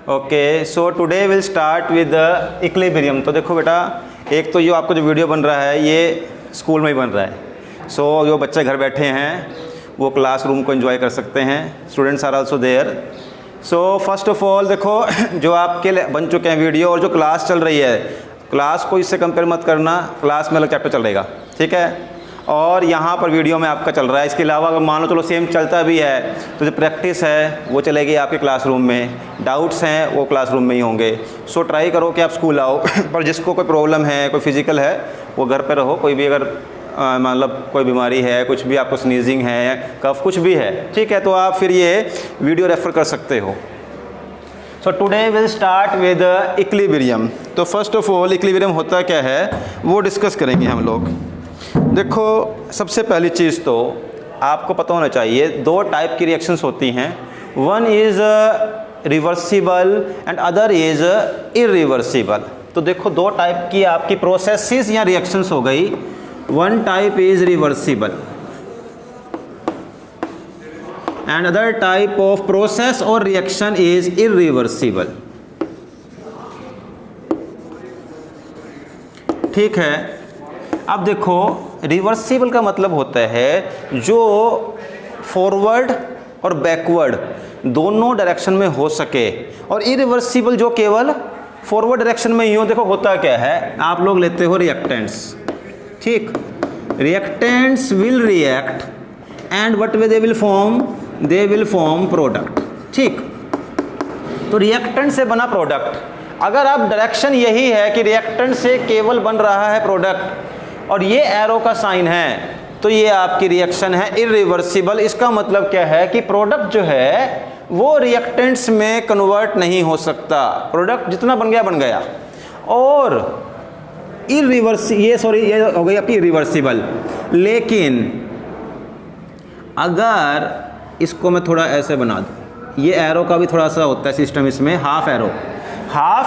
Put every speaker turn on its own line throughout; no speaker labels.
Okay, so today will start with equilibrium. तो देखो बेटा, एक तो जो आपको जो वीडियो बन रहा है ये स्कूल में ही बन रहा है। सो जो बच्चे घर बैठे हैं वो क्लासरूम को एंजॉय कर सकते हैं। Students are also there. So first of all देखो जो आपके लिए बन चुके हैं वीडियो और जो क्लास चल रही है, क्लास को इससे कंपेयर मत करना, क्लास में अलग चैप्टर चलेगा, ठीक है। और यहाँ पर वीडियो में आपका चल रहा है। इसके अलावा अगर मान लो चलो सेम चलता भी है तो जो प्रैक्टिस है वो चलेगी आपके क्लासरूम में, डाउट्स हैं वो क्लासरूम में ही होंगे। सो ट्राई करो कि आप स्कूल आओ पर जिसको कोई प्रॉब्लम है, कोई फिजिकल है, वो घर पे रहो। कोई भी अगर मतलब कोई बीमारी है, कुछ भी आपको स्नीजिंग है, कफ कुछ भी है, ठीक है, तो आप फिर ये वीडियो रेफ़र कर सकते हो। So today will start with equilibrium. तो फर्स्ट ऑफ ऑल इक्विलिब्रियम होता क्या है वो डिस्कस करेंगे हम लोग। देखो सबसे पहली चीज़ तो आपको पता होना चाहिए, दो टाइप की रिएक्शंस होती हैं। One is reversible and other is irreversible. तो देखो दो टाइप की आपकी प्रोसेसेस या रिएक्शंस हो गई। One type is reversible and other type of process और रिएक्शन इज़ इरिवर्सिबल, ठीक है। अब देखो रिवर्सिबल का मतलब होता है जो फॉरवर्ड और बैकवर्ड दोनों डायरेक्शन में हो सके, और इरिवर्सिबल जो केवल फॉरवर्ड डायरेक्शन में ही हो। देखो होता क्या है, आप लोग लेते हो रिएक्टेंट्स, ठीक। Reactants will react and what way they will form, they will form product, ठीक। तो रिएक्टेंट से बना प्रोडक्ट। अगर आप डायरेक्शन यही है कि रिएक्टेंट से केवल बन रहा है प्रोडक्ट और ये एरो का साइन है, तो ये आपकी रिएक्शन है इरिवर्सिबल। इसका मतलब क्या है कि प्रोडक्ट जो है वो रिएक्टेंट्स में कन्वर्ट नहीं हो सकता। प्रोडक्ट जितना बन गया। और ये हो गई आपकी इरिवर्सिबल। लेकिन अगर इसको मैं थोड़ा ऐसे बना दूँ, ये एरो का भी थोड़ा सा होता है सिस्टम इसमें, हाफ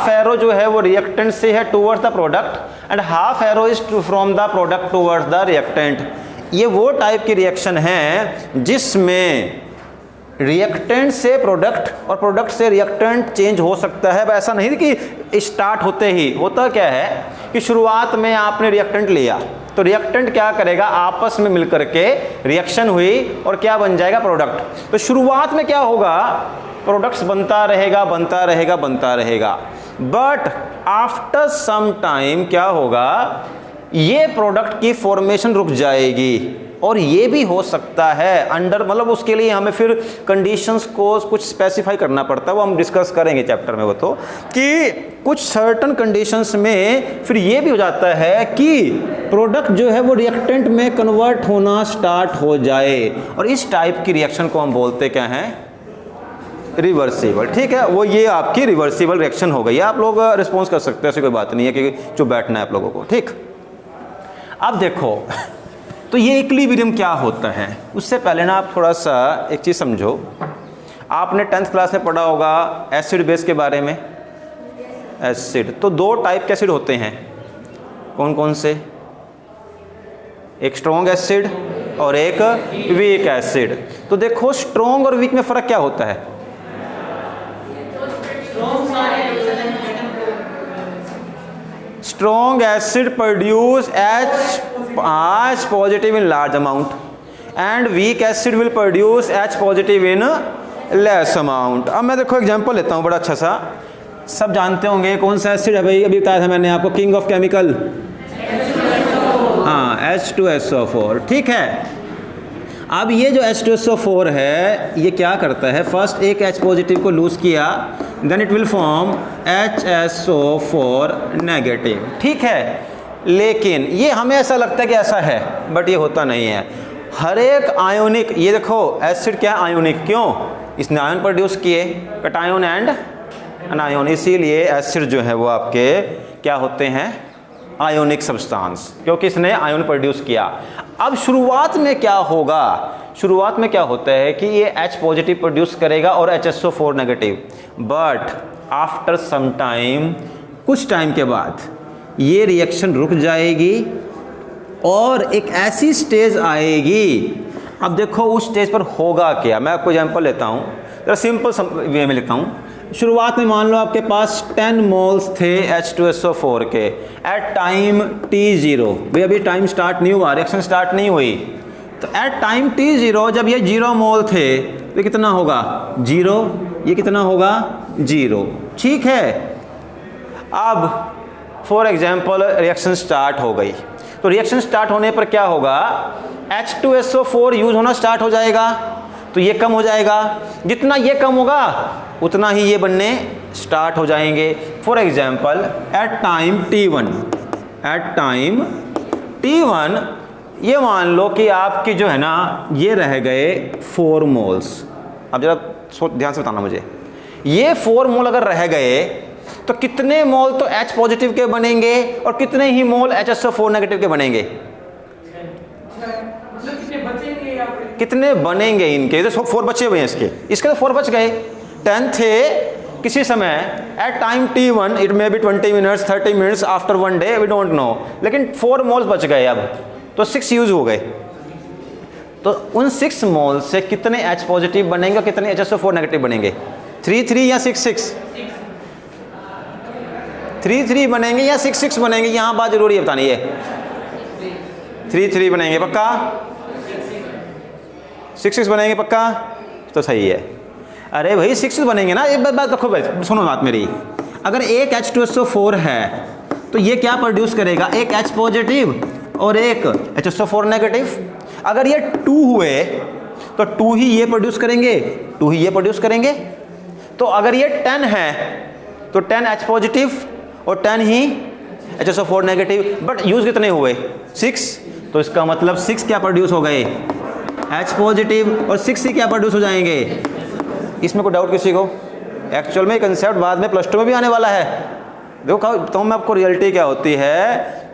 एरो जो है वो रिएक्टेंट से है towards the product and half arrow is from the product towards the reactant. ये वो टाइप की रिएक्शन है जिसमें रिएक्टेंट से प्रोडक्ट और प्रोडक्ट से रिएक्टेंट चेंज हो सकता है। ऐसा नहीं कि स्टार्ट होते ही। होता क्या है कि शुरुआत में आपने रिएक्टेंट लिया तो रिएक्टेंट क्या करेगा, आपस में मिलकर के रिएक्शन हुई और क्या बन जाएगा, प्रोडक्ट। तो शुरुआत में क्या होगा, प्रोडक्ट्स बनता रहेगा। बट आफ्टर सम टाइम क्या होगा, ये प्रोडक्ट की फॉर्मेशन रुक जाएगी। और ये भी हो सकता है अंडर, मतलब उसके लिए हमें फिर कंडीशंस को कुछ स्पेसिफाई करना पड़ता है, वो हम डिस्कस करेंगे चैप्टर में। वो तो कि कुछ सर्टन कंडीशंस में फिर ये भी हो जाता है कि प्रोडक्ट जो है वो रिएक्टेंट में कन्वर्ट होना स्टार्ट हो जाए, और इस टाइप की रिएक्शन को हम बोलते क्या हैं, रिवर्सिबल, ठीक है। वो ये आपकी रिवर्सिबल रिएक्शन हो गई। आप लोग रिस्पॉन्स कर सकते हैं, ऐसी कोई बात नहीं है कि चुप बैठना है आप लोगों को, ठीक। अब देखो तो ये इक्विलिब्रियम क्या होता है, उससे पहले ना आप थोड़ा सा एक चीज़ समझो। आपने 10th क्लास में पढ़ा होगा एसिड बेस के बारे में। एसिड तो दो टाइप के एसिड होते हैं, कौन कौन से, एक स्ट्रॉन्ग एसिड और एक वीक एसिड। तो देखो स्ट्रॉन्ग और वीक में फ़र्क क्या होता है। Strong acid produce H positive in large amount and weak acid will produce H positive in less amount. अब मैं देखो एग्जांपल लेता हूँ बड़ा अच्छा सा, सब जानते होंगे कौन सा एसिड है भाई, अभी बताया था मैंने आपको, किंग ऑफ केमिकल, हाँ H2SO4, ठीक है। अब ये जो H2SO4 है ये क्या करता है, फर्स्ट एक H पॉजिटिव को लूज किया, then it will form HSO4 negative, ठीक है। लेकिन ये हमें ऐसा लगता है कि ऐसा है, बट ये होता नहीं है। हर एक आयोनिक, ये देखो एसिड क्या आयोनिक, क्यों, इसने आयन प्रोड्यूस किए, कटायन एंड अनायन, इसीलिए एसिड जो है वो आपके क्या होते हैं, आयोनिक सब्सटेंस, क्योंकि इसने आयन प्रोड्यूस किया। अब शुरुआत में क्या होगा, शुरुआत में क्या होता है कि ये H पॉजिटिव प्रोड्यूस करेगा और HSO4 negative, but after some time, कुछ टाइम के बाद ये रिएक्शन रुक जाएगी और एक ऐसी स्टेज आएगी। अब देखो उस स्टेज पर होगा क्या, मैं आपको एग्जांपल लेता हूँ, जरा सिंपल वे में लेता हूँ। शुरुआत में मान लो आपके पास 10 मोल्स थे H2SO4 के एट टाइम T0। भाई अभी टाइम स्टार्ट नहीं हुआ, रिएक्शन स्टार्ट नहीं हुई, तो एट टाइम T0 जब ये 0 मोल थे तो कितना होगा 0, ये कितना होगा 0। ठीक है, अब फॉर एग्जाम्पल रिएक्शन स्टार्ट हो गई, तो रिएक्शन स्टार्ट होने पर क्या होगा, H2SO4 यूज होना स्टार्ट हो जाएगा, तो ये कम हो जाएगा, जितना ये कम होगा उतना ही ये बनने स्टार्ट हो जाएंगे। For example eight time T1 ये मान लो कि आपकी जो है ना ये रह गए 4 मोल्स। अब जरा ध्यान से बताना मुझे, ये 4 मोल अगर रह गए तो कितने मोल तो H पॉजिटिव के बनेंगे और कितने ही मोल HSO4 नेगेटिव के बनेंगे, कितने बनेंगे इनके, तो 4 बचे हुए हैं इसके तो 4 बच गए। 10 थे किसी समय at time T1, it may be 20 minutes 30 minutes after 1 day, we don't know, लेकिन 4 मोल्स बच गए, अब तो 6 यूज हो गए। तो उन 6 मोल से कितने H पॉजिटिव बनेंगे और कितने HSO4 नेगेटिव बनेंगे, 3 या 6 3 बनेंगे या 6 बनेंगे, यहाँ बात जरूरी है बतानी है। 3 बनेंगे पक्का, 6 बनेंगे पक्का, तो सही है। अरे भाई 6 बनेंगे ना, एक बात रखो भाई, सुनो बात मेरी, अगर एक H2SO4 है तो ये क्या प्रोड्यूस करेगा, एक H पॉजिटिव और एक HSO4 नेगेटिव। अगर ये 2 हुए तो 2 ही ये प्रोड्यूस करेंगे, 2 ही ये प्रोड्यूस करेंगे। तो अगर ये 10 है तो 10 H पॉजिटिव और 10 ही HSO4 नेगेटिव, बट यूज कितने हुए 6, तो इसका मतलब 6 क्या प्रोड्यूस हो गए, H पॉजिटिव, और 6 ही क्या प्रोड्यूस हो जाएंगे। इसमें कोई डाउट किसी को, एक्चुअल में कंसेप्ट बाद में +2 में भी आने वाला है। देखो तो मैं आपको रियलिटी क्या होती है,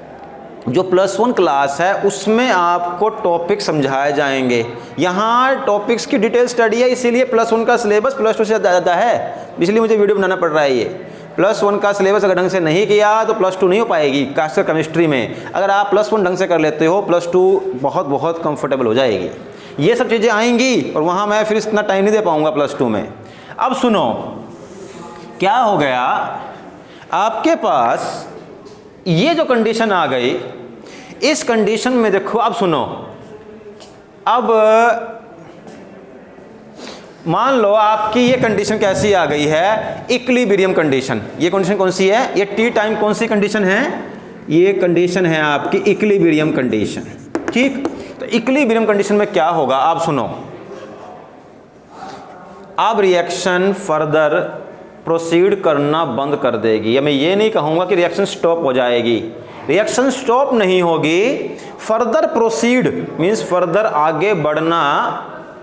जो +1 क्लास है उसमें आपको टॉपिक समझाए जाएंगे, यहाँ टॉपिक्स की डिटेल स्टडी है, इसीलिए +1 का सिलेबस +2 से ज़्यादा है, इसलिए मुझे वीडियो बनाना पड़ रहा है। ये +1 का सिलेबस अगर ढंग से नहीं किया तो +2 नहीं हो पाएगी, खासकर केमिस्ट्री में। अगर आप +1 ढंग से कर लेते हो +2 बहुत बहुत कंफर्टेबल हो जाएगी। ये सब चीज़ें आएंगी और वहाँ मैं फिर इतना टाइम नहीं दे पाऊँगा +2 में। अब सुनो क्या हो गया, आपके पास ये जो कंडीशन आ गई, इस कंडीशन में देखो, अब सुनो, अब मान लो आपकी ये कंडीशन कैसी आ गई है, इक्विलिब्रियम कंडीशन। ये कंडीशन कौन सी है, ये टी टाइम कौन सी कंडीशन है, ये कंडीशन है आपकी इक्विलिब्रियम कंडीशन। ठीक, तो इक्विलिब्रियम कंडीशन में क्या होगा, आप सुनो, अब रिएक्शन फर्दर प्रोसीड करना बंद कर देगी, या मैं ये नहीं कहूँगा कि रिएक्शन स्टॉप हो जाएगी, रिएक्शन स्टॉप नहीं होगी, फर्दर प्रोसीड मीन्स फर्दर आगे बढ़ना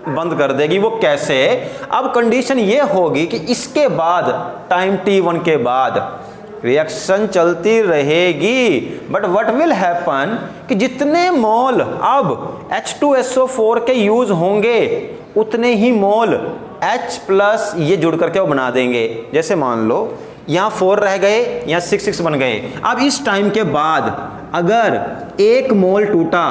बंद कर देगी। वो कैसे, अब कंडीशन ये होगी कि इसके बाद टाइम T1 के बाद रिएक्शन चलती रहेगी, बट व्हाट विल हैपन कि जितने मोल अब H2SO4 के यूज होंगे उतने ही मोल H+ ये जुड़ करके वो बना देंगे। जैसे मान लो यहाँ 4 रह गए, यहाँ 6 बन गए। अब इस टाइम के बाद अगर 1 मोल टूटा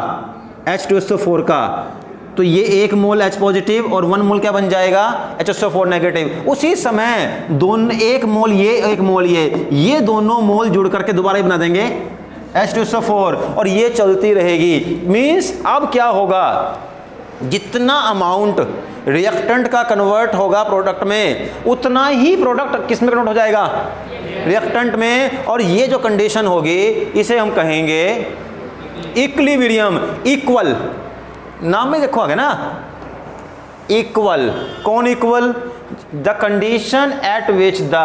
H2SO4 का तो ये 1 मोल H पॉजिटिव और 1 मोल क्या बन जाएगा, HSO4 नेगेटिव। उसी समय दोनों 1 मोल ये 1 मोल ये दोनों मोल जुड़ करके दोबारा बना देंगे H2SO4 और ये चलती रहेगी। मीन्स अब क्या होगा, जितना अमाउंट रिएक्टेंट का कन्वर्ट होगा प्रोडक्ट में उतना ही प्रोडक्ट किस में कन्वर्ट हो जाएगा, रिएक्टेंट में। और ये जो कंडीशन होगी इसे हम कहेंगे इक्विलिब्रियम। इक्वल नाम में देखो आगे ना, इक्वल। कौन equal, the condition at which the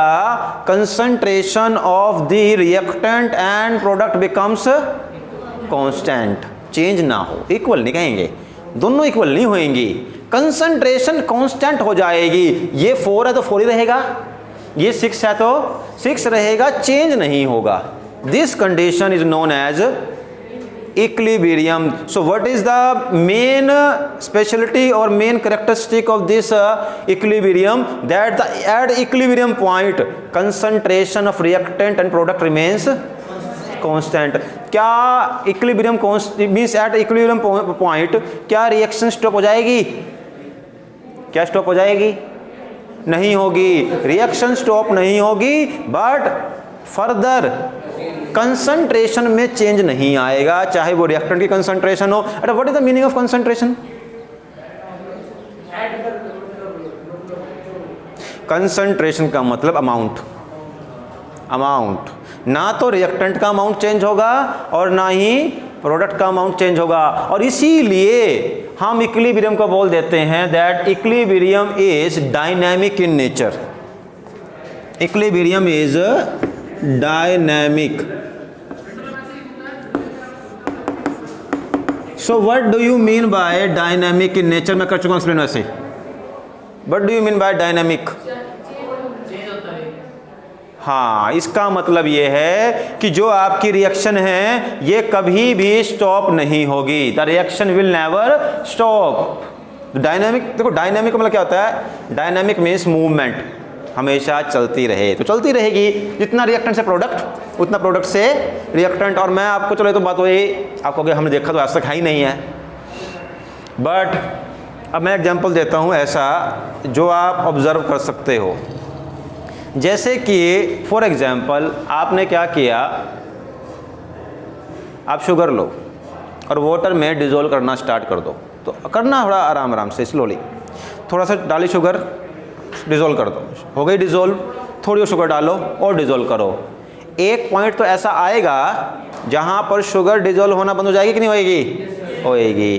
concentration of the reactant and product becomes constant, change ना हो। इक्वल नहीं कहेंगे, दोनों इक्वल नहीं होंगी, कंसंट्रेशन कांस्टेंट हो जाएगी। ये 4 है तो 4 ही रहेगा, ये 6 है तो 6 रहेगा, चेंज नहीं होगा। This condition is known as equilibrium. So what is the main specialty or main characteristic of this equilibrium, that the at equilibrium point concentration of reactant and product remains constant. क्या equilibrium means at equilibrium point क्या reaction stop हो जाएगी, क्या stop हो जाएगी, नहीं होगी, reaction stop नहीं होगी, बट फर्दर कंसंट्रेशन में चेंज नहीं आएगा, चाहे वो रिएक्टेंट की कंसंट्रेशन हो। अरे what is the meaning of concentration? Concentration का मतलब अमाउंट, अमाउंट। ना तो रिएक्टेंट का अमाउंट चेंज होगा और ना ही प्रोडक्ट का अमाउंट चेंज होगा, और इसीलिए हम इक्विलिब्रियम को बोल देते हैं that equilibrium is dynamic in nature. Equilibrium is dynamic. So what do you mean by dynamic in nature? मैं कर चुका हूं एक्सप्लेन वैसे। What do you mean by dynamic? हाँ, इसका मतलब ये है कि जो आपकी रिएक्शन है ये कभी भी स्टॉप नहीं होगी, the reaction will never stop. Dynamic, देखो डायनामिक मतलब क्या होता है? डायनामिक मीन्स मूवमेंट, हमेशा चलती रहे, तो चलती रहेगी। जितना रिएक्टेंट से प्रोडक्ट उतना प्रोडक्ट से रिएक्टेंट। और मैं आपको, चलो ये तो बात वही आपको हमने देखा तो आज तक है ही नहीं है, बट अब मैं एग्जांपल देता हूँ ऐसा जो आप ऑब्जर्व कर सकते हो। जैसे कि फॉर एग्जांपल आपने क्या किया, आप शुगर लो और वाटर में डिज़ोल्व करना स्टार्ट कर दो। तो करना थोड़ा आराम आराम से, स्लोली, थोड़ा सा डाली शुगर, डिज़ोल्व कर दो, हो गई डिज़ोल्व। थोड़ी और शुगर डालो और डिज़ोल्व करो। एक पॉइंट तो ऐसा आएगा जहाँ पर शुगर डिज़ोल्व होना बंद हो जाएगी कि नहीं होएगी? होएगी।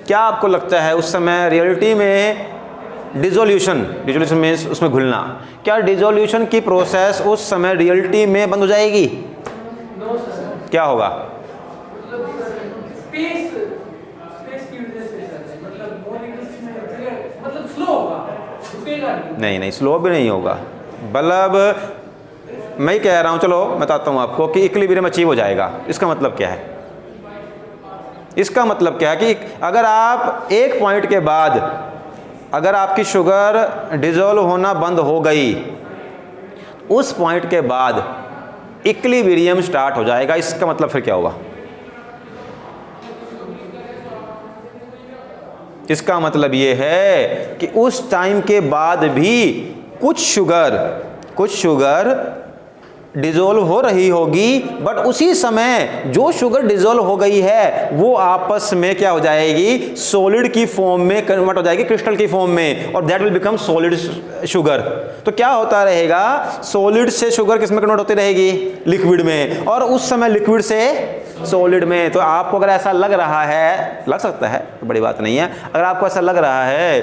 क्या आपको लगता है उस समय रियलिटी में डिसोल्यूशन मीन्स उसमें घुलना, क्या डिसोल्यूशन की प्रोसेस उस समय रियलिटी में बंद हो जाएगी? क्या होगा? नहीं, स्लो भी नहीं होगा। मतलब मैं ही कह रहा हूँ, चलो मैं बताता हूँ आपको कि इक्विलिब्रियम अचीव हो जाएगा। इसका मतलब क्या है? इसका मतलब क्या है कि अगर आप एक पॉइंट के बाद अगर आपकी शुगर डिज़ोल्व होना बंद हो गई, उस पॉइंट के बाद इक्विलिब्रियम स्टार्ट हो जाएगा। इसका मतलब फिर क्या होगा? इसका मतलब ये है कि उस टाइम के बाद भी कुछ शुगर डिज़ोल्व हो रही होगी, बट उसी समय जो शुगर डिज़ोल्व हो गई है वो आपस में क्या हो जाएगी? सॉलिड की फॉर्म में कन्वर्ट हो जाएगी, क्रिस्टल की फॉर्म में, और that will become solid sugar. तो क्या होता रहेगा? सॉलिड से शुगर किस में कन्वर्ट होती रहेगी? लिक्विड में, और उस समय लिक्विड से सॉलिड में। तो आपको अगर ऐसा लग रहा है, लग सकता है, तो बड़ी बात नहीं है, अगर आपको ऐसा लग रहा है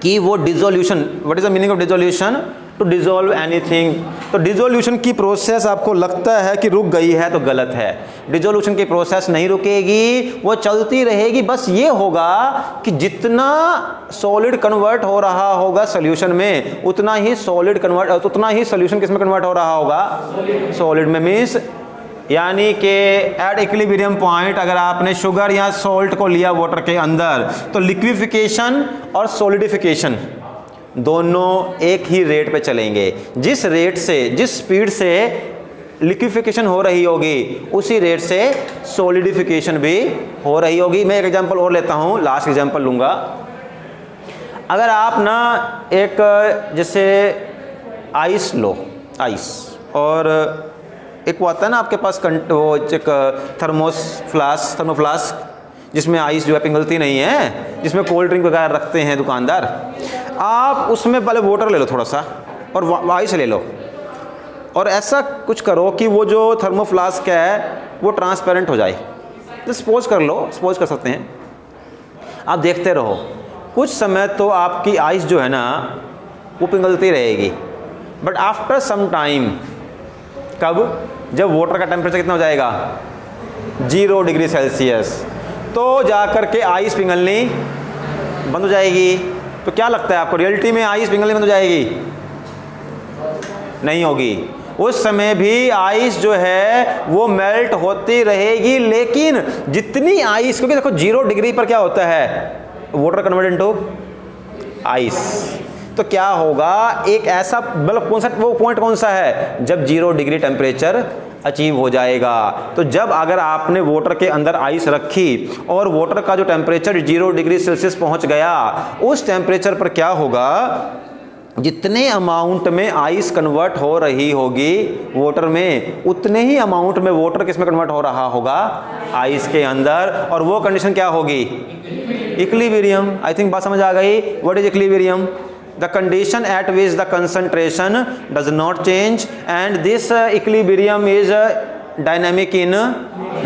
कि वो dissolution, what is the meaning of dissolution? To dissolve anything. तो डिसोल्यूशन की प्रोसेस आपको लगता है कि रुक गई है, तो गलत है। डिसोल्यूशन की प्रोसेस नहीं रुकेगी, वो चलती रहेगी। बस ये होगा कि जितना सॉलिड कन्वर्ट हो रहा होगा सॉल्यूशन में, उतना ही सॉल्यूशन किस में कन्वर्ट हो रहा होगा? सॉलिड में। मीन्स यानी कि एट इक्विलिब्रियम पॉइंट अगर आपने शुगर या सॉल्ट को लिया वाटर के अंदर, तो लिक्विफिकेशन और सॉलिडिफिकेशन दोनों एक ही रेट पे चलेंगे। जिस रेट से, जिस स्पीड से लिक्विफिकेशन हो रही होगी, उसी रेट से सॉलिडिफिकेशन भी हो रही होगी। मैं एक एग्जांपल और लेता हूँ, लास्ट एग्जांपल लूँगा। अगर आप ना एक जैसे आइस लो, आइस, और एक वो आता है ना आपके पास वो एक थर्मोफ्लास्क जिसमें आइस जो है पिघलती नहीं है, जिसमें कोल्ड ड्रिंक वगैरह रखते हैं दुकानदार। आप उसमें पहले वाटर ले लो थोड़ा सा और आइस ले लो, और ऐसा कुछ करो कि वो जो थर्मोफ्लास्क है वो ट्रांसपेरेंट हो जाए। तो सपोज कर लो, सपोज कर सकते हैं, आप देखते रहो, कुछ समय तो आपकी आइस जो है ना वो पिघलती रहेगी, बट आफ्टर सम टाइम, कब? जब वाटर का टेम्परेचर कितना हो जाएगा? 0 डिग्री सेल्सियस, तो जाकर के आइस पिघलनी बंद हो जाएगी। तो क्या लगता है आपको, रियलिटी में आइस पिघलनी बंद हो जाएगी? नहीं होगी। उस समय भी आइस जो है वो मेल्ट होती रहेगी, लेकिन जितनी आइस, क्योंकि देखो 0 डिग्री पर क्या होता है? Water convert into ice. तो क्या होगा, एक ऐसा, मतलब कौन सा वो पॉइंट कौन सा है? जब 0 डिग्री टेम्परेचर अचीव हो जाएगा। तो जब अगर आपने वाटर के अंदर आइस रखी और वाटर का जो टेम्परेचर 0 डिग्री सेल्सियस पहुंच गया, उस टेम्परेचर पर क्या होगा, जितने अमाउंट में आइस कन्वर्ट हो रही होगी वाटर में, उतने ही अमाउंट में वाटर किस में कन्वर्ट हो रहा होगा, आइस के अंदर। और वो कंडीशन क्या होगी, इक्विलिब्रियम। आई थिंक बात समझ आ गई। What is equilibrium? The condition at which the concentration does not change and this equilibrium is dynamic in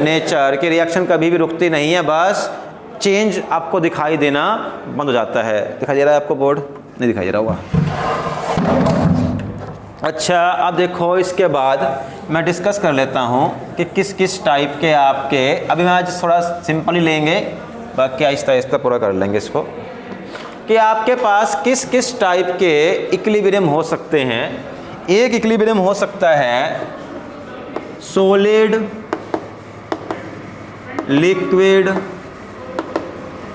nature, कि रिएक्शन कभी भी रुकती नहीं है, बस चेंज आपको दिखाई देना बंद हो जाता है। दिखाई दे रहा है आपको बोर्ड? नहीं दिखाई दे रहा होगा। अच्छा, अब देखो इसके बाद मैं डिस्कस कर लेता हूँ कि किस किस टाइप के आपके, अभी मैं आज थोड़ा सिंपल ही लेंगे, बाकी आहिस्ता आहिस्ता पूरा कर लेंगे इसको, कि आपके पास किस किस टाइप के इक्विलिब्रियम हो सकते हैं। एक इक्विलिब्रियम हो सकता है solid liquid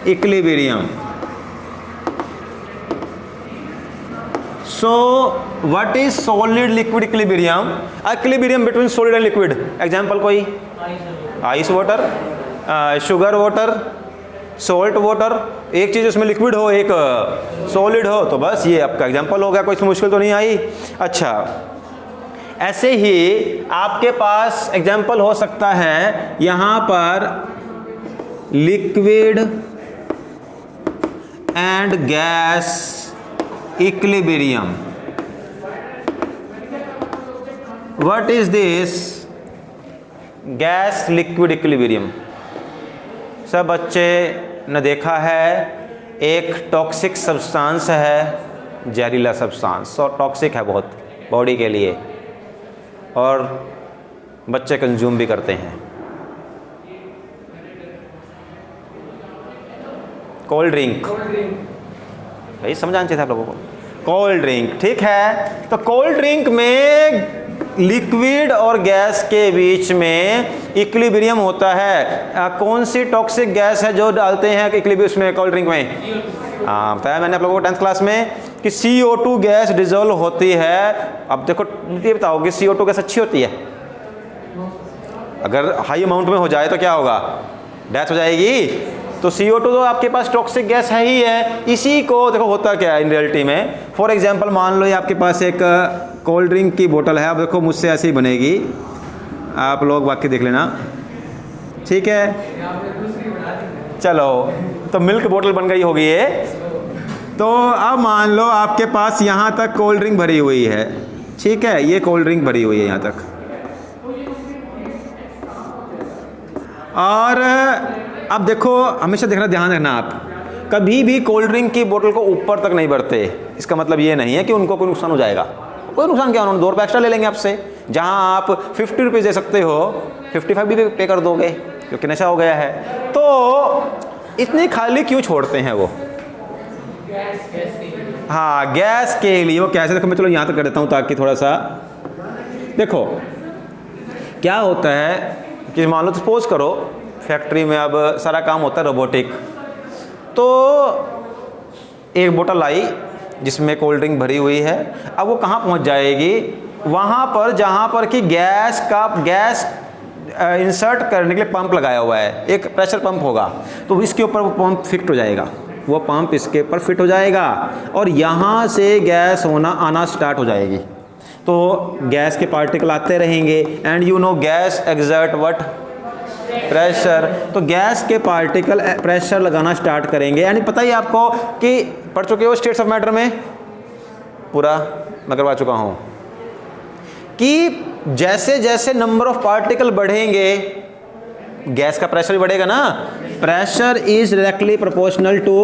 equilibrium. So what is solid liquid equilibrium? Equilibrium between solid and liquid. Example कोई? Ice water, sugar water, salt water। एक चीज़ उसमें लिक्विड हो, एक सॉलिड हो, तो बस ये आपका एग्जाम्पल हो गया, कोई इसमें मुश्किल तो नहीं आई। अच्छा, ऐसे ही आपके पास एग्जाम्पल हो सकता है यहाँ पर liquid and gas equilibrium. What is this? Gas liquid equilibrium. सब बच्चे ने देखा है, एक टॉक्सिक सब्सटेंस है, जहरीला सब्सटेंस, और टॉक्सिक है बहुत बॉडी के लिए, और बच्चे कंज्यूम भी करते हैं। कोल्ड ड्रिंक, भाई समझाना चाहिए था आप लोगों को। कोल्ड ड्रिंक, ठीक है। तो कोल्ड ड्रिंक में लिक्विड और गैस के बीच में इक्विलिब्रियम होता है। कौन सी टॉक्सिक गैस है जो डालते हैं इक्विलिब्रियम में, कोल्ड ड्रिंक में? हाँ, बताया मैंने आप लोगों को 10th क्लास में कि CO2 गैस डिजोल्व होती है। अब देखो ये बताओ कि CO2 गैस अच्छी होती है? अगर हाई अमाउंट में हो जाए तो क्या होगा, डेथ हो जाएगी। तो CO2 तो आपके पास टॉक्सिक गैस है ही है। इसी को देखो होता क्या है इन रियलिटी में। फॉर एग्जांपल मान लो ये आपके पास एक कोल्ड ड्रिंक की बोतल है, अब देखो मुझसे ऐसे ही बनेगी, आप लोग बाकी देख लेना, ठीक है। चलो, तो मिल्क बोतल बन गई होगी ये। तो अब मान लो आपके पास यहाँ तक कोल्ड ड्रिंक भरी हुई है, ठीक है, ये कोल्ड ड्रिंक भरी हुई है यहाँ तक, और अब देखो हमेशा देखना, ध्यान रखना, आप कभी भी कोल्ड ड्रिंक की बोतल को ऊपर तक नहीं भरते। इसका मतलब ये नहीं है कि उनको कोई नुकसान हो जाएगा। कोई नुकसान क्या, उन्होंने 2 रुपये एक्स्ट्रा ले लेंगे आपसे। जहां आप 50 रुपीज़ दे सकते हो, 55 भी पे कर दोगे क्योंकि नशा हो गया है। तो इतनी खाली क्यों छोड़ते हैं वो? हाँ, गैस के लिए वो कैसे, देखो मैं चलो यहाँ तक कर देता हूँ ताकि थोड़ा सा देखो क्या होता है कि मान लो सपोज करो फैक्ट्री में अब सारा काम होता है रोबोटिक। तो एक बोतल आई जिसमें कोल्ड ड्रिंक भरी हुई है, अब वो कहाँ पहुँच जाएगी? वहाँ पर जहाँ पर कि गैस इंसर्ट करने के लिए पंप लगाया हुआ है, एक प्रेशर पंप होगा, तो इसके ऊपर वो पंप फिट हो जाएगा, वो पंप इसके ऊपर फिट हो जाएगा और यहाँ से गैस आना स्टार्ट हो जाएगी। तो गैस के पार्टिकल आते रहेंगे and you know gas exert what? Pressure. तो गैस के पार्टिकल प्रेशर लगाना स्टार्ट करेंगे, यानी पता ही आपको कि पढ़ चुके हो स्टेट्स ऑफ मैटर में, पूरा मैं करवा चुका हूँ कि जैसे जैसे नंबर ऑफ पार्टिकल बढ़ेंगे गैस का प्रेशर भी बढ़ेगा ना। Pressure is directly proportional to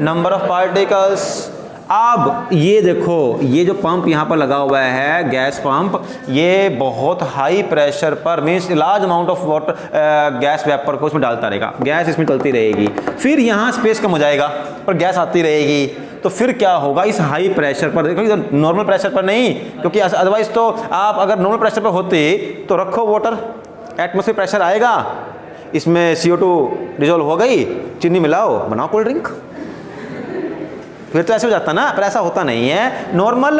number of particles. अब ये देखो, ये जो पंप यहाँ पर लगा हुआ है गैस पंप, ये बहुत हाई प्रेशर पर means large amount of water gas vapour को उसमें डालता रहेगा, गैस इसमें चलती रहेगी, फिर यहाँ स्पेस कम हो जाएगा पर गैस आती रहेगी। तो फिर क्या होगा, इस हाई प्रेशर पर, देखो नॉर्मल प्रेशर पर नहीं, क्योंकि अदरवाइज तो आप अगर नॉर्मल प्रेशर पर होते तो रखो वाटर, एटमॉस्फेयर प्रेशर आएगा, इसमें CO2 डिजोल्व हो गई, चीनी मिलाओ, बनाओ कोल्ड ड्रिंक, फिर तो ऐसे हो जाता ना। पर ऐसा होता नहीं है। नॉर्मल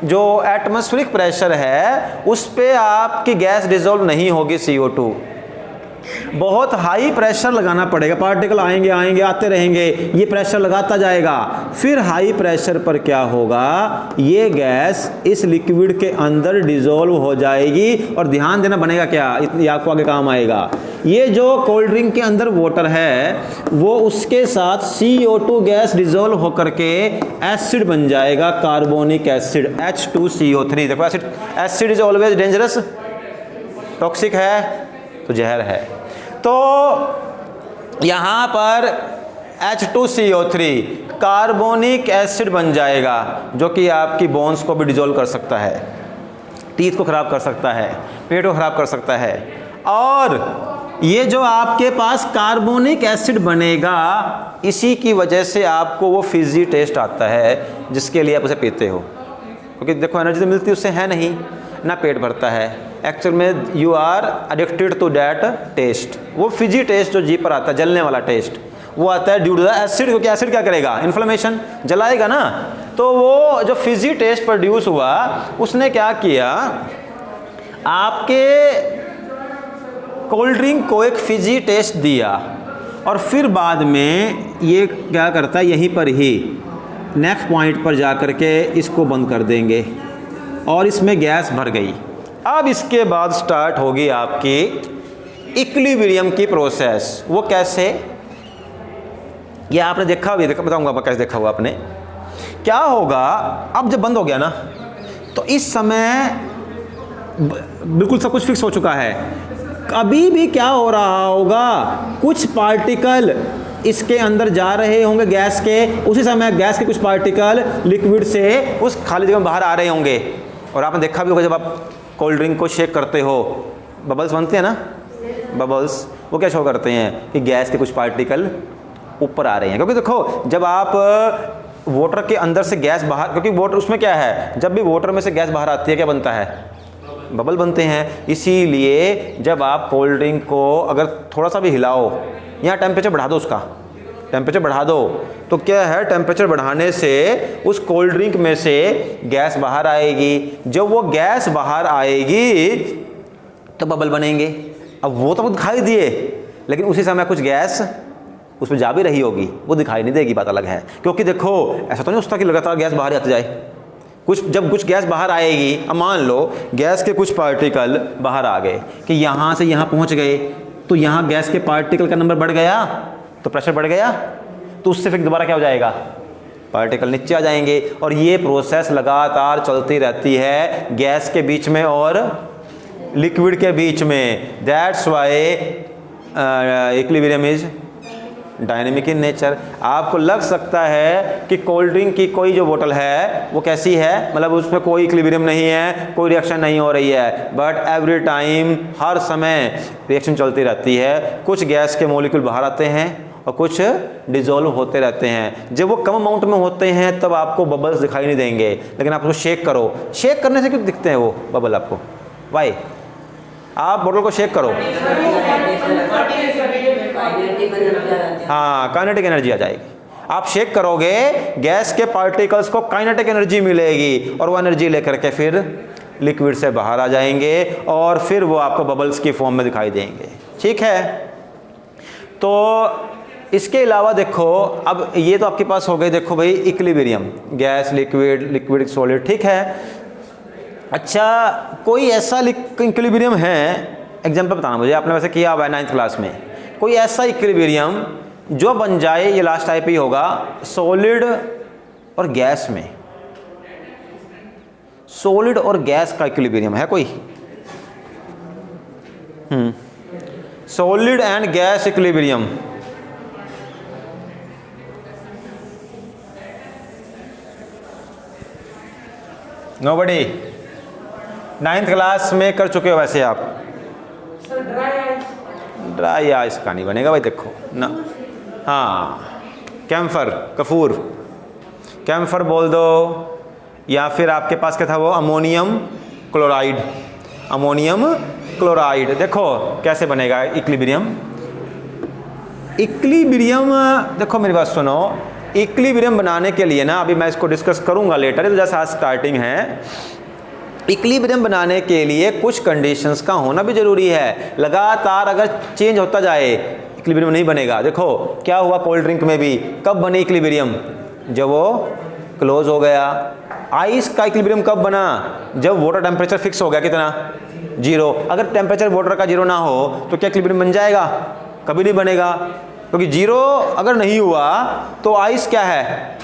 जो एटमॉस्फेरिक प्रेशर है उस पे आपकी गैस डिसॉल्व नहीं होगी CO2। बहुत हाई प्रेशर लगाना पड़ेगा, पार्टिकल आएंगे आएंगे आते रहेंगे, ये प्रेशर लगाता जाएगा, फिर हाई प्रेशर पर क्या होगा, ये गैस इस लिक्विड के अंदर डिसॉल्व हो जाएगी। और ध्यान देना बनेगा क्या, ये आपको आगे काम आएगा। ये जो कोल्ड ड्रिंक के अंदर वाटर है वो उसके साथ CO2 गैस डिसॉल्व होकर के एसिड बन जाएगा, कार्बोनिक एसिड H2CO3। देखो acid is always dangerous, toxic है तो जहर है। तो यहां पर H2CO3 कार्बोनिक एसिड बन जाएगा जो कि आपकी बोन्स को भी डिसॉल्व कर सकता है, टीथ को खराब कर सकता है, पेट को खराब कर सकता है। और ये जो आपके पास कार्बोनिक एसिड बनेगा इसी की वजह से आपको वो फिजी टेस्ट आता है जिसके लिए आप उसे पीते हो, क्योंकि देखो एनर्जी तो मिलती उससे है नहीं, ना पेट भरता है। एक्चुअल में you are addicted to that taste. वो फिजी टेस्ट जो जी पर आता है, जलने वाला टेस्ट, वो आता है ड्यू टू द एसिड, क्योंकि एसिड क्या करेगा, इन्फ्लेमेशन, जलाएगा ना। तो वो जो फिजी टेस्ट प्रोड्यूस हुआ उसने क्या किया, आपके कोल्ड ड्रिंक को एक फिजी टेस्ट दिया और फिर बाद में ये क्या करता है, यहीं पर ही नेक्स्ट पॉइंट पर जा कर के इसको बंद कर देंगे और इसमें गैस भर गई। अब इसके बाद स्टार्ट होगी आपकी इक्विलिब्रियम की प्रोसेस। वो कैसे, ये आपने देखा भी, बताऊंगा मैं कैसे देखा हुआ आपने। क्या होगा, अब जब बंद हो गया ना तो इस समय बिल्कुल सब कुछ फिक्स हो चुका है। अभी भी क्या हो रहा होगा, कुछ पार्टिकल इसके अंदर जा रहे होंगे गैस के, उसी समय गैस के कुछ पार्टिकल लिक्विड से उस खाली जगह में बाहर आ रहे होंगे। और आपने देखा भी होगा जब आप कोल्ड ड्रिंक को शेक करते हो, बबल्स बनते हैं ना, बबल्स वो क्या शो करते हैं कि गैस के कुछ पार्टिकल ऊपर आ रहे हैं। क्योंकि देखो जब आप वाटर के अंदर से गैस बाहर, क्योंकि वाटर उसमें क्या है, जब भी वाटर में से गैस बाहर आती है क्या बनता है, बबल बनते हैं। इसीलिए जब आप कोल्ड ड्रिंक को अगर थोड़ा सा भी हिलाओ, यहाँ टेम्परेचर बढ़ा दो, उसका टेम्परेचर बढ़ा दो, तो क्या है, टेम्परेचर बढ़ाने से उस कोल्ड ड्रिंक में से गैस बाहर आएगी। जब वो गैस बाहर आएगी तो बबल बनेंगे। अब वो तो दिखाई दिए, लेकिन उसी समय कुछ गैस उसमें जा भी रही होगी, वो दिखाई नहीं देगी, बात अलग है। क्योंकि देखो ऐसा तो नहीं होता कि लगातार गैस बाहर आती जाए, कुछ जब कुछ गैस बाहर आएगी, अब मान लो गैस के कुछ पार्टिकल बाहर आ गए कि यहाँ से यहाँ पहुँच गए, तो यहाँ गैस के पार्टिकल का नंबर बढ़ गया तो प्रेशर बढ़ गया, तो उससे फिर दोबारा क्या हो जाएगा, पार्टिकल नीचे आ जाएंगे। और ये प्रोसेस लगातार चलती रहती है गैस के बीच में और लिक्विड के बीच में। That's why equilibrium is dynamic in nature. आपको लग सकता है कि कोल्ड ड्रिंक की कोई जो बोतल है वो कैसी है, मतलब उसमें कोई इक्विलिब्रियम नहीं है, कोई रिएक्शन नहीं हो रही है, बट एवरी टाइम, हर समय रिएक्शन चलती रहती है। कुछ गैस के मॉलिक्यूल बाहर आते हैं और कुछ डिजोल्व होते रहते हैं। जब वो कम अमाउंट में होते हैं तब आपको बबल्स दिखाई नहीं देंगे, लेकिन आप उसको शेक करो, शेक करने से क्यों दिखते हैं वो बबल आपको, वाई? आप बोतल को शेक करो, हाँ, काइनेटिक एनर्जी आ जाएगी। आप शेक करोगे, गैस के पार्टिकल्स को काइनेटिक एनर्जी मिलेगी और वो एनर्जी लेकर के फिर लिक्विड से बाहर आ जाएंगे और फिर वो आपको बबल्स की फॉर्म में दिखाई देंगे। ठीक है, तो इसके अलावा देखो, अब ये तो आपके पास हो गए, देखो भाई equilibrium, gas liquid, liquid solid, ठीक है। अच्छा, कोई ऐसा इक्विलिब्रियम है, एग्जांपल बताना मुझे, आपने वैसे किया हुआ है 9th क्लास में, कोई ऐसा इक्विलिब्रियम जो बन जाए, ये लास्ट टाइप ही होगा, सॉलिड और गैस में, सॉलिड और गैस का इक्विलिब्रियम है कोई? Solid and gas equilibrium, nobody? 9th class में कर चुके हो वैसे आप? ड्राई आइस का नहीं बनेगा भाई, देखो ना, हाँ, कैम्फर, कपूर, कैम्फर बोल दो, या फिर आपके पास क्या था वो, अमोनियम क्लोराइड, अमोनियम क्लोराइड। देखो कैसे बनेगा इक्विलिब्रियम। इक्विलिब्रियम देखो मेरी बात सुनो, इक्विलिब्रियम बनाने के लिए ना, अभी मैं इसको डिस्कस करूंगा लेटर, तो जैसा स्टार्टिंग है, इक्विलिब्रियम बनाने के लिए कुछ कंडीशंस का होना भी ज़रूरी है। लगातार अगर चेंज होता जाए इक्विलिब्रियम नहीं बनेगा। देखो क्या हुआ कोल्ड ड्रिंक में भी, कब बने इक्विलिब्रियम, जब वो क्लोज हो गया। आइस का इक्विलिब्रियम कब बना, जब वाटर टेम्परेचर फिक्स हो गया कितना, 0। अगर टेम्परेचर वाटर का 0 ना हो तो क्या इक्विलिब्रियम बन जाएगा, कभी नहीं बनेगा, क्योंकि 0 अगर नहीं हुआ तो आइस क्या है,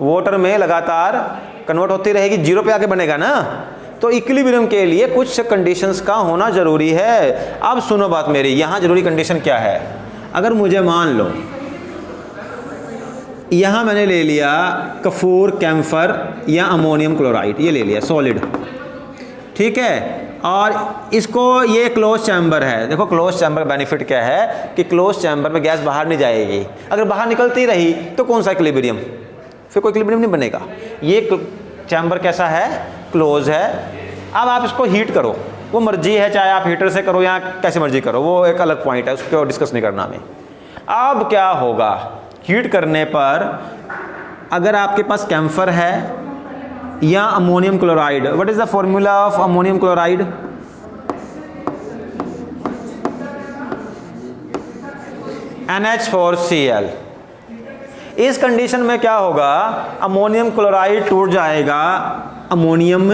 वाटर में लगातार कन्वर्ट होती रहेगी, 0 पे आके बनेगा ना। तो इक्विलिब्रियम के लिए कुछ कंडीशंस का होना ज़रूरी है। अब सुनो बात मेरी, यहाँ ज़रूरी कंडीशन क्या है। अगर मुझे मान लो यहाँ मैंने ले लिया कफूर, कैम्फर या अमोनियम क्लोराइड, ये ले लिया सॉलिड, ठीक है, और इसको, ये क्लोज चैम्बर है। देखो क्लोज चैम्बर का बेनिफिट क्या है कि क्लोज चैम्बर में गैस बाहर नहीं जाएगी। अगर बाहर निकलती रही तो कौन सा इक्विलिब्रियम, फिर कोई इक्विलिब्रियम नहीं बनेगा। ये चैम्बर कैसा है, क्लोज है। अब आप इसको हीट करो, वो मर्जी है, चाहे आप हीटर से करो या कैसे मर्जी करो, वो एक अलग पॉइंट है, उसको डिस्कस नहीं करना हमें। अब क्या होगा, हीट करने पर अगर आपके पास कैम्फर है या ammonium chloride, what is the formula of ammonium chloride, NH4Cl। इस कंडीशन में क्या होगा, अमोनियम क्लोराइड टूट जाएगा अमोनियम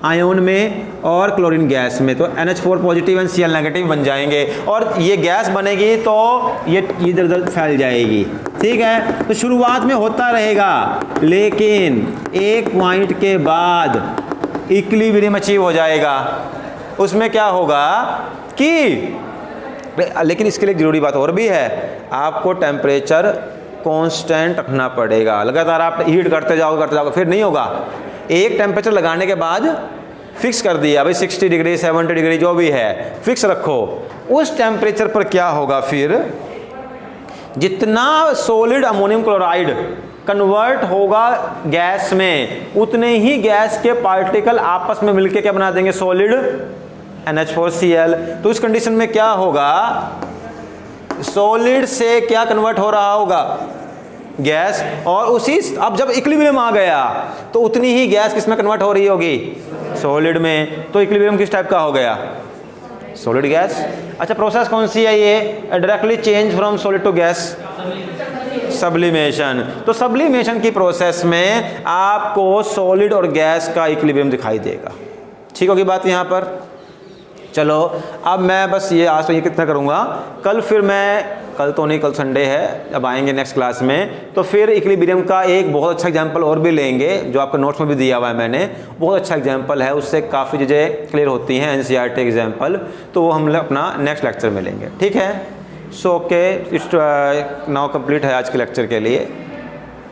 आयोन में और क्लोरीन गैस में, तो NH4 positive and Cl negative बन जाएंगे, और ये गैस बनेगी तो ये इधर उधर फैल जाएगी, ठीक है। तो शुरुआत में होता रहेगा, लेकिन एक पॉइंट के बाद इक्विलिब्रियम अचीव हो जाएगा। उसमें क्या होगा कि, लेकिन इसके लिए ज़रूरी बात और भी है, आपको टेम्परेचर कांस्टेंट रखना पड़ेगा। लगातार आप हीट करते जाओगे फिर नहीं होगा। एक टेम्परेचर लगाने के बाद फिक्स कर दिया भाई 60 डिग्री 70 डिग्री जो भी है फिक्स रखो। उस टेम्परेचर पर क्या होगा, फिर जितना सॉलिड अमोनियम क्लोराइड कन्वर्ट होगा गैस में, उतने ही गैस के पार्टिकल आपस में मिलके क्या बना देंगे, सॉलिड NH4Cl। तो इस कंडीशन में क्या होगा, सॉलिड से क्या कन्वर्ट हो रहा होगा, गैस, और उसी, अब जब इक्विलिब्रियम आ गया तो उतनी ही गैस किस में कन्वर्ट हो रही होगी, सॉलिड में। तो इक्विलिब्रियम किस टाइप का हो गया, सॉलिड गैस। अच्छा प्रोसेस कौन सी है ये, directly change from solid to gas, sublimation. तो सब्लिमेशन की प्रोसेस में आपको सॉलिड और गैस का इक्विलिब्रियम दिखाई देगा। ठीक होगी बात यहाँ पर। चलो अब मैं बस ये आज तो ये कितना करूँगा, कल फिर मैं, कल तो नहीं, कल संडे है, अब आएंगे नेक्स्ट क्लास में तो फिर इक्विलिब्रियम का एक बहुत अच्छा एग्जांपल और भी लेंगे, जो आपके नोट्स में भी दिया हुआ है मैंने, बहुत अच्छा एग्जांपल है, उससे काफ़ी चीज़ें क्लियर होती हैं, NCERT एग्जांपल, तो वो हम अपना नेक्स्ट लेक्चर में लेंगे। ठीक है, सो ओके, नाउ कंप्लीट है आज के लेक्चर के लिए।